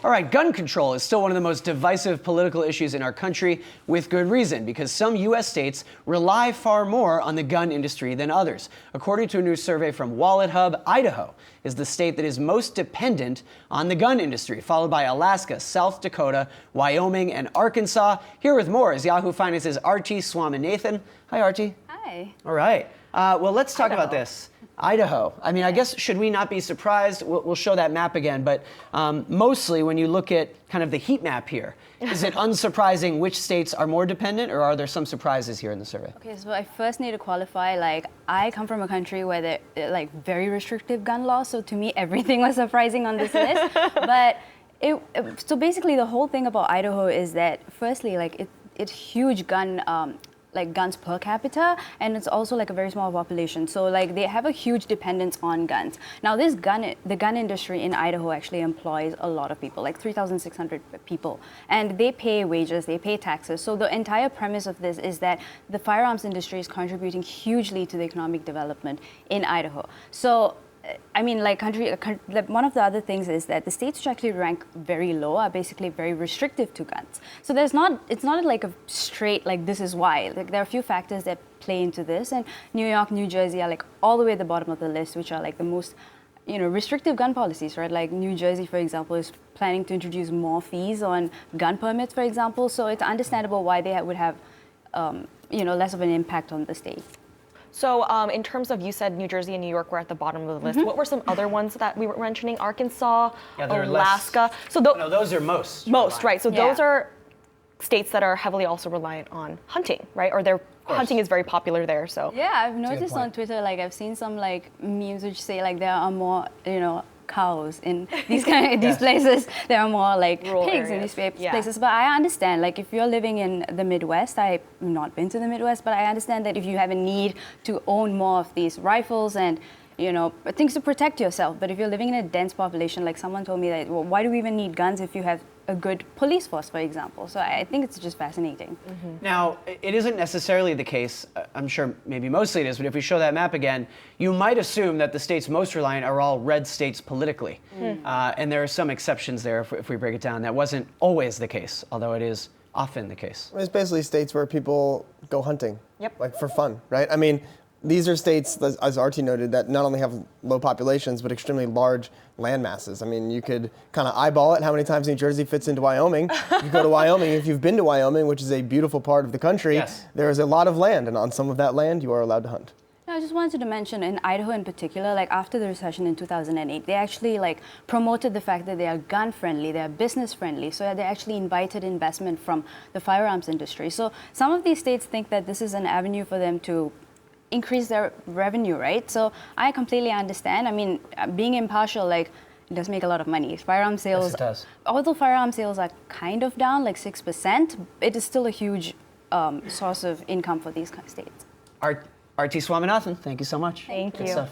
All right, gun control is still one of the most divisive political issues in our country, with good reason, because some U.S. states rely far more on the gun industry than others. According to a new survey from Wallet Hub, Idaho is the state that is most dependent on the gun industry, followed by Alaska, South Dakota, Wyoming, and Arkansas. Here with more is Yahoo Finance's Aarthi Swaminathan. Hi, Aarthi. Hi. All right. Well, let's talk about this. Idaho. I mean, I guess, should we not be surprised? We'll show that map again, but mostly when you look at kind of the heat map here, is it unsurprising which states are more dependent, or are there some surprises here in the survey? Okay, so I first need to qualify, I come from a country where there very restrictive gun laws, so to me everything was surprising on this list. But so basically the whole thing about Idaho is that firstly, it's huge guns per capita, and it's also a very small population. So they have a huge dependence on guns. Now the gun industry in Idaho actually employs a lot of people, 3,600 people, and they pay wages, they pay taxes. So the entire premise of this is that the firearms industry is contributing hugely to the economic development in Idaho. So I mean, one of the other things is that the states which actually rank very low are basically very restrictive to guns. So it's not a straight, this is why. There are a few factors that play into this, and New York, New Jersey are all the way at the bottom of the list, which are the most, restrictive gun policies, right? New Jersey, for example, is planning to introduce more fees on gun permits, for example. So it's understandable why they would have, less of an impact on the state. So in terms of, you said New Jersey and New York were at the bottom of the list. What were some other ones that we were mentioning? Arkansas, Alaska. So no, those are most. Most, right. So those are states that are heavily also reliant on hunting, right? Or their hunting is very popular there, so. Yeah, I've noticed on Twitter, I've seen some memes which say there are more, cows in these places. There are more rural pigs areas. In these places. But I understand, if you're living in the Midwest, I've not been to the Midwest, but I understand that if you have a need to own more of these rifles and things to protect yourself. But if you're living in a dense population, someone told me that, well, why do we even need guns if you have a good police force, for example? So I think it's just fascinating. Now, it isn't necessarily the case, I'm sure maybe mostly it is, but if we show that map again, you might assume that the states most reliant are all red states politically. And there are some exceptions there if we break it down. That wasn't always the case, although it is often the case. It's basically states where people go hunting, for fun, right? I mean, these are states, as Aarthi noted, that not only have low populations, but extremely large land masses. I mean, you could kind of eyeball it, how many times New Jersey fits into Wyoming. You go to Wyoming, if you've been to Wyoming, which is a beautiful part of the country, there is a lot of land, and on some of that land, you are allowed to hunt. I just wanted to mention, in Idaho in particular, after the recession in 2008, they actually promoted the fact that they are gun friendly, they are business friendly, so they actually invited investment from the firearms industry. So some of these states think that this is an avenue for them to increase their revenue, right? So I completely understand. I mean, being impartial, it does make a lot of money. Firearm sales, yes, it does. Although firearm sales are kind of down, 6%, it is still a huge source of income for these states. Aarthi Swaminathan, thank you so much. Thank you. Good stuff.